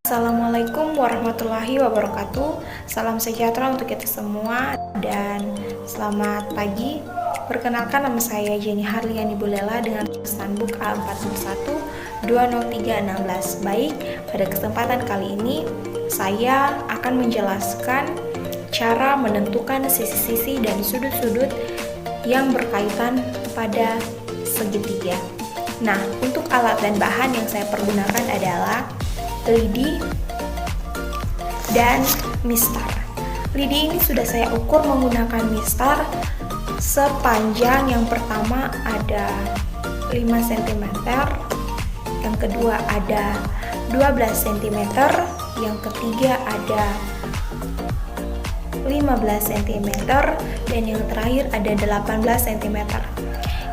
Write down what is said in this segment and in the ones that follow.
Assalamualaikum warahmatullahi wabarakatuh. Salam sejahtera untuk kita semua dan selamat pagi. Perkenalkan, nama saya Jenny Harliani Bulela dengan pesan book A41 20316. Baik, pada kesempatan kali ini saya akan menjelaskan cara menentukan sisi-sisi dan sudut-sudut yang berkaitan pada segitiga. Nah, untuk alat dan bahan yang saya pergunakan adalah lidi dan mistar. Lidi ini sudah saya ukur menggunakan mistar sepanjang yang pertama ada 5 cm, yang kedua ada 12 cm, yang ketiga ada 15 cm, dan yang terakhir ada 18 cm.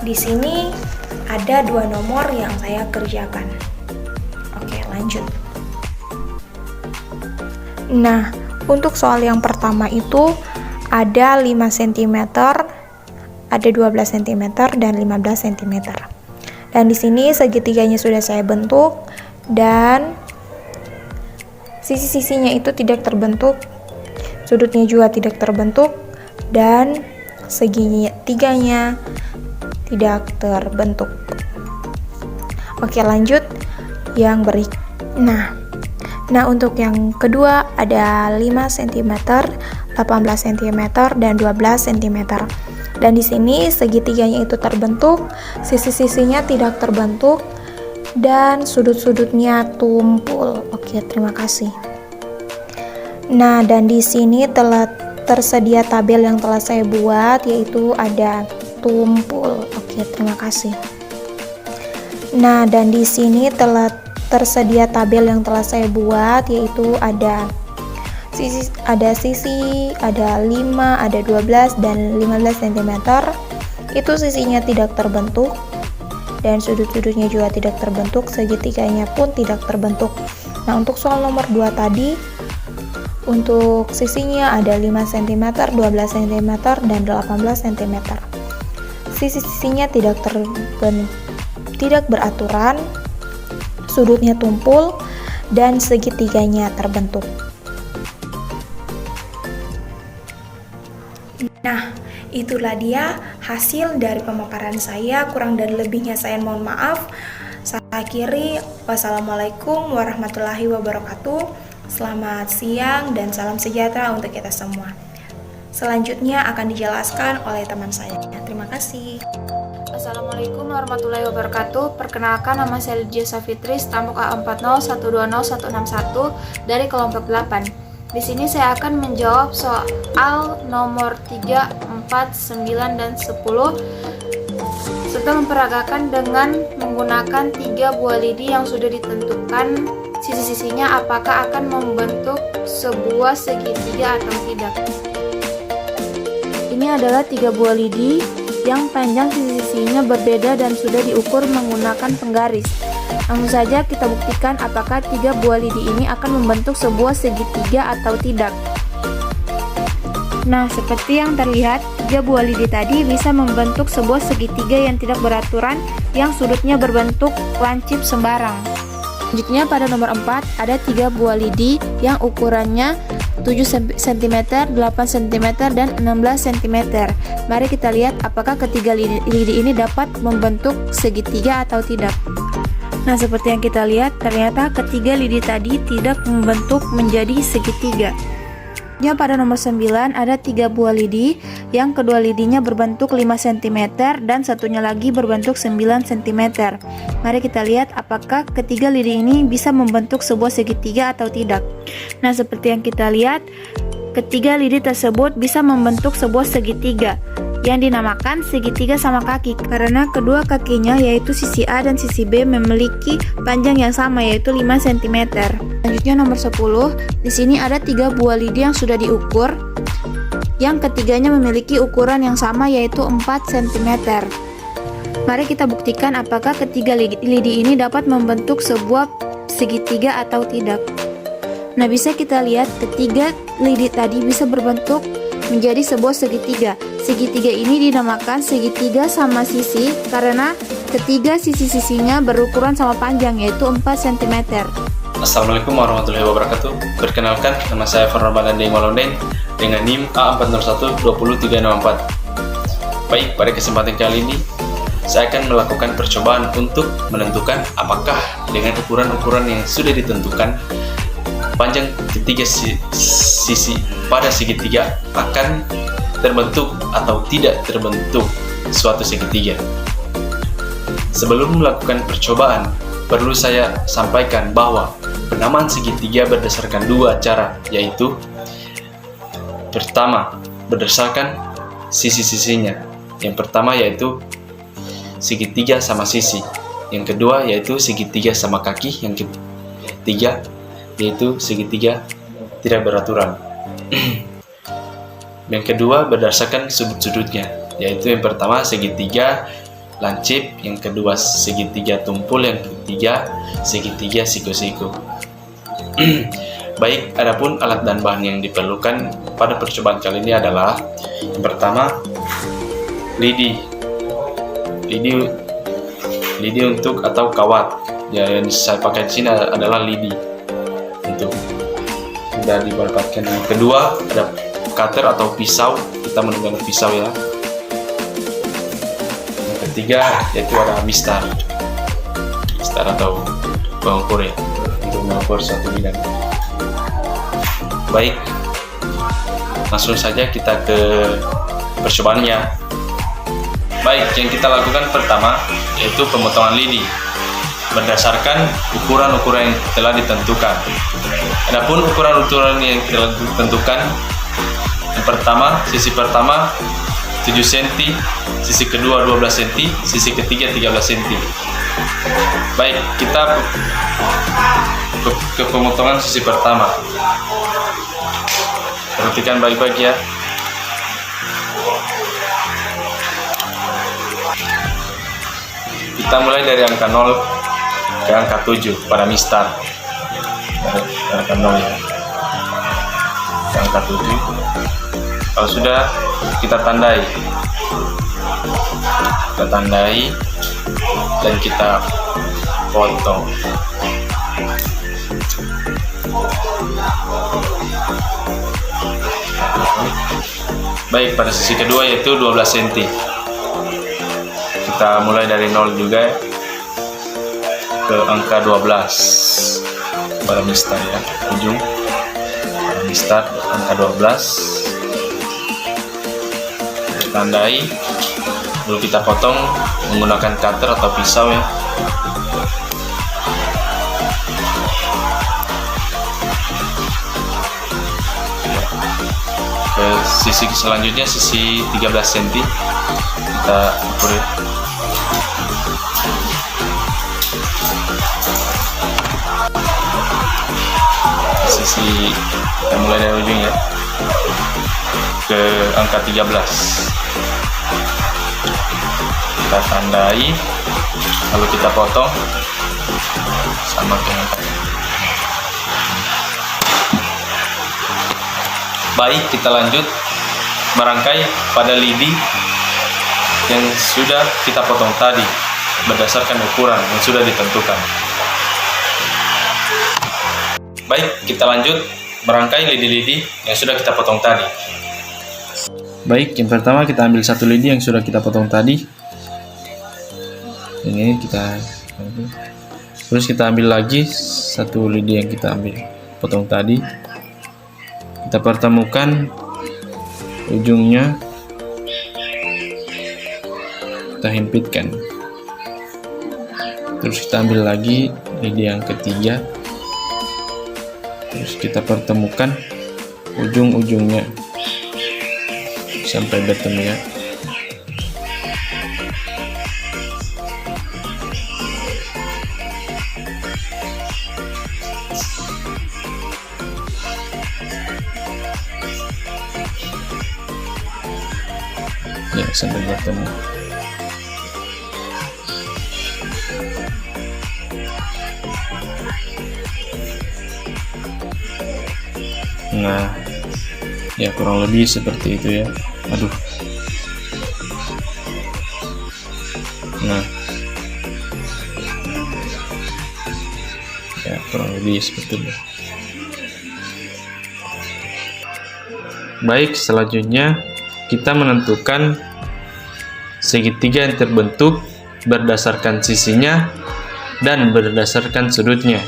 Di sini ada 2 nomor yang saya kerjakan. Oke, lanjut. Nah, untuk soal yang pertama itu ada 5 cm, ada 12 cm dan 15 cm. Dan di sini segitiganya sudah saya bentuk dan sisi-sisinya itu tidak terbentuk, sudutnya juga tidak terbentuk, dan segitiganya tidak terbentuk. Oke, lanjut yang berikut. Nah, untuk yang kedua ada 5 cm, 18 cm dan 12 cm. Dan di sini segitiganya itu terbentuk, sisi-sisinya tidak terbentuk, dan sudut-sudutnya tumpul. Oke, terima kasih. Nah, dan di sini telah tersedia tabel yang telah saya buat, yaitu ada tumpul. Oke, terima kasih. Nah, dan di sini telah tersedia tabel yang telah saya buat, yaitu ada sisi, ada 5, ada 12 dan 15 cm. Itu sisinya tidak terbentuk dan sudut-sudutnya juga tidak terbentuk, segitiganya pun tidak terbentuk. Nah, untuk soal nomor 2 tadi, untuk sisinya ada 5 cm, 12 cm dan 18 cm. Sisi-sisinya tidak beraturan, sudutnya tumpul, dan segitiganya terbentuk. Nah, itulah dia hasil dari pemaparan saya. Kurang dan lebihnya saya mohon maaf. Saya akhiri, wassalamualaikum warahmatullahi wabarakatuh. Selamat siang dan salam sejahtera untuk kita semua. Selanjutnya akan dijelaskan oleh teman saya. Terima kasih. Assalamualaikum warahmatullahi wabarakatuh. Perkenalkan, nama saya Lydia Safitri, stambuk A40120161 dari kelompok 8. Di sini saya akan menjawab soal nomor 3, 4, 9, dan 10 serta memperagakan dengan menggunakan 3 buah lidi yang sudah ditentukan sisi-sisinya apakah akan membentuk sebuah segitiga atau tidak. Ini adalah 3 buah lidi yang panjang sisi-sisinya berbeda dan sudah diukur menggunakan penggaris. Langsung saja kita buktikan apakah 3 buah lidi ini akan membentuk sebuah segitiga atau tidak. Nah, seperti yang terlihat, 3 buah lidi tadi bisa membentuk sebuah segitiga yang tidak beraturan, yang sudutnya berbentuk lancip sembarang. Selanjutnya pada nomor 4 ada 3 buah lidi yang ukurannya 7 cm, 8 cm, dan 16 cm. Mari kita lihat apakah ketiga lidi ini dapat membentuk segitiga atau tidak. Nah, seperti yang kita lihat, ternyata ketiga lidi tadi tidak membentuk menjadi segitiga. Ya, pada nomor 9 ada 3 buah lidi yang kedua lidinya berbentuk 5 cm dan satunya lagi berbentuk 9 cm. Mari kita lihat apakah ketiga lidi ini bisa membentuk sebuah segitiga atau tidak. Nah, seperti yang kita lihat, ketiga lidi tersebut bisa membentuk sebuah segitiga yang dinamakan segitiga sama kaki karena kedua kakinya yaitu sisi A dan sisi B memiliki panjang yang sama yaitu 5 cm. Selanjutnya nomor 10, di sini ada 3 buah lidi yang sudah diukur. Yang ketiganya memiliki ukuran yang sama yaitu 4 cm. Mari kita buktikan apakah ketiga lidi ini dapat membentuk sebuah segitiga atau tidak. Nah, bisa kita lihat ketiga lidi tadi bisa berbentuk menjadi sebuah segitiga. Segitiga ini dinamakan segitiga sama sisi karena ketiga sisi-sisinya berukuran sama panjang, yaitu 4 cm. Assalamualaikum warahmatullahi wabarakatuh. Perkenalkan, nama saya Farhan Balandeng Malondeng dengan NIM A401-20364. Baik, pada kesempatan kali ini saya akan melakukan percobaan untuk menentukan apakah dengan ukuran-ukuran yang sudah ditentukan panjang ketiga sisi pada segitiga akan terbentuk atau tidak terbentuk suatu segitiga. Sebelum melakukan percobaan, perlu saya sampaikan bahwa penamaan segitiga berdasarkan dua cara, yaitu pertama, berdasarkan sisi-sisinya. Yang pertama yaitu segitiga sama sisi. Yang kedua yaitu segitiga sama kaki. Yang ketiga yaitu segitiga tidak beraturan. Yang kedua berdasarkan sudut-sudutnya, yaitu yang pertama segitiga lancip, yang kedua segitiga tumpul, yang ketiga segitiga siku-siku. Baik, adapun alat dan bahan yang diperlukan pada percobaan kali ini adalah yang pertama lidi untuk atau kawat. Ya, yang saya pakai di sini adalah lidi untuk sudah dimanfaatkan. Yang kedua ada cutter atau pisau, kita menggunakan pisau ya. Yang ketiga yaitu ada mistar atau pengukur ya, untuk mengukur suatu bidang. Baik, langsung saja kita ke percobaannya. Baik, yang kita lakukan pertama yaitu pemotongan lidi berdasarkan ukuran-ukuran yang telah ditentukan. Adapun ukuran-ukuran yang telah ditentukan, yang pertama, sisi pertama 7 cm, sisi kedua 12 cm, sisi ketiga 13 cm. Baik, kita ke pemotongan sisi pertama. Perhatikan baik-baik ya. Kita mulai dari angka 0 ke angka 7 pada mistar. Dari angka 0 ya, ke angka 7. Kalau sudah, kita tandai dan kita potong. Baik, pada sisi kedua yaitu 12 cm. Kita mulai dari 0 juga ke angka 12 pada mistar ya, ujung pada mistar angka 12. Kita tandai, lalu kita potong menggunakan cutter atau pisau ya. Ke sisi selanjutnya, sisi 13 cm, kita ukur ya. Sisi kita mulai dari ujung ya, ke angka 13. Kita tandai, lalu kita potong sama dengan angka. Baik, kita lanjut merangkai pada lidi yang sudah kita potong tadi berdasarkan ukuran yang sudah ditentukan. Baik, kita lanjut merangkai lidi-lidi yang sudah kita potong tadi. Baik, yang pertama kita ambil satu lidi yang sudah kita potong tadi. Ini kita, terus kita ambil lagi satu lidi yang kita potong tadi. Kita pertemukan ujungnya, kita himpitkan. Terus kita ambil lagi lidi yang ketiga. Terus kita pertemukan ujung-ujungnya sampai bertemu ya. Ya, sampai bertemu. Nah, Ya, kurang lebih seperti itu ya. Aduh. Nah, ya kurang lebih seperti itu. Baik, selanjutnya kita menentukan segitiga yang terbentuk berdasarkan sisinya dan berdasarkan sudutnya.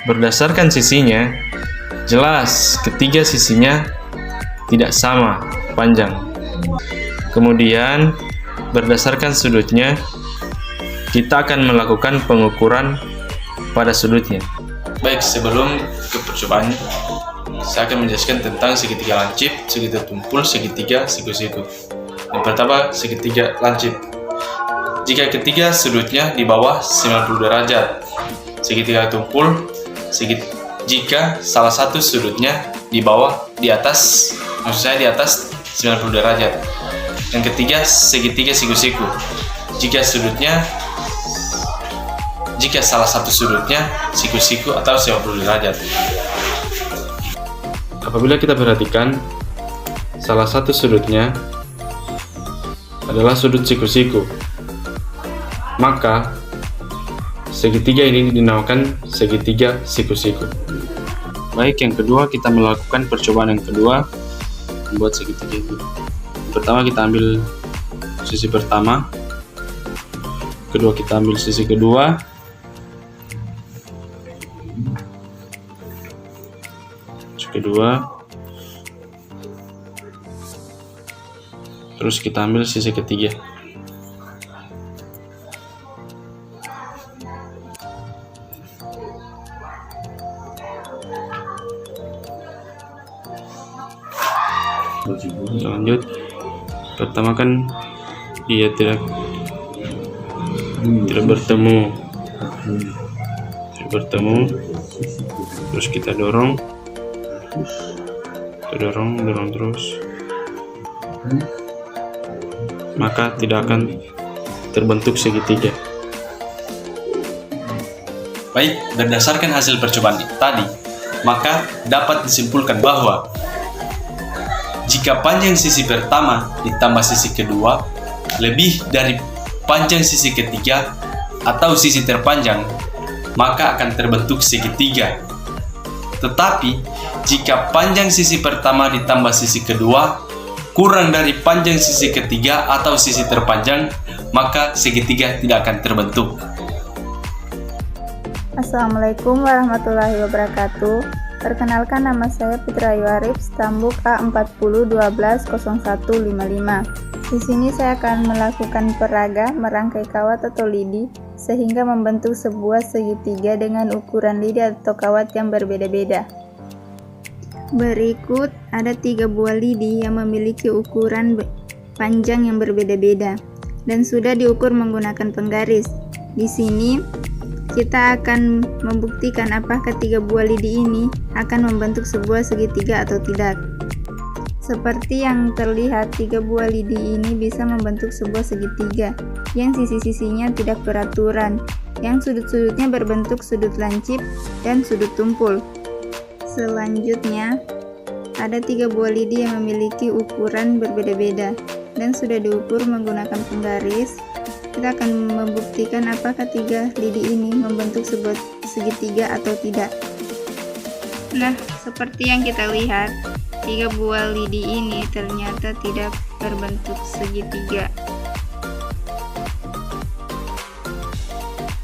Berdasarkan sisinya, jelas ketiga sisinya tidak sama panjang. Kemudian berdasarkan sudutnya, kita akan melakukan pengukuran pada sudutnya. Baik, sebelum ke percobaan, saya akan menjelaskan tentang segitiga lancip, segitiga tumpul, segitiga siku-siku. Yang pertama, segitiga lancip. Jika ketiga sudutnya di bawah 90 derajat. Segitiga tumpul, jika salah satu sudutnya di atas 90 derajat. Yang ketiga, segitiga siku-siku. Jika salah satu sudutnya siku-siku atau 90 derajat. Apabila kita perhatikan salah satu sudutnya adalah sudut siku-siku, maka segitiga ini dinamakan segitiga siku-siku. Baik, yang kedua kita melakukan percobaan yang kedua membuat segitiga ini. Pertama kita ambil sisi pertama, kedua kita ambil sisi kedua, terus kita ambil sisi ketiga. Lanjut, pertama kan dia tidak bertemu, terus kita dorong terus, maka tidak akan terbentuk segitiga. Baik, berdasarkan hasil percobaan tadi, maka dapat disimpulkan bahwa jika panjang sisi pertama ditambah sisi kedua lebih dari panjang sisi ketiga atau sisi terpanjang, maka akan terbentuk segitiga. Tetapi jika panjang sisi pertama ditambah sisi kedua kurang dari panjang sisi ketiga atau sisi terpanjang, maka segitiga tidak akan terbentuk. Assalamualaikum warahmatullahi wabarakatuh. Perkenalkan, nama saya Fitra Ayu Arif, stambuk A40120155. Di sini saya akan melakukan peraga merangkai kawat atau lidi sehingga membentuk sebuah segitiga dengan ukuran lidi atau kawat yang berbeda-beda. Berikut ada 3 buah lidi yang memiliki ukuran panjang yang berbeda-beda dan sudah diukur menggunakan penggaris. Di sini kita akan membuktikan apakah 3 buah lidi ini akan membentuk sebuah segitiga atau tidak. Seperti yang terlihat, 3 buah lidi ini bisa membentuk sebuah segitiga yang sisi-sisinya tidak beraturan, yang sudut-sudutnya berbentuk sudut lancip dan sudut tumpul. Selanjutnya, ada 3 buah lidi yang memiliki ukuran berbeda-beda dan sudah diukur menggunakan penggaris. Kita akan membuktikan apakah 3 lidi ini membentuk sebuah segitiga atau tidak. Nah, seperti yang kita lihat, 3 buah lidi ini ternyata tidak berbentuk segitiga.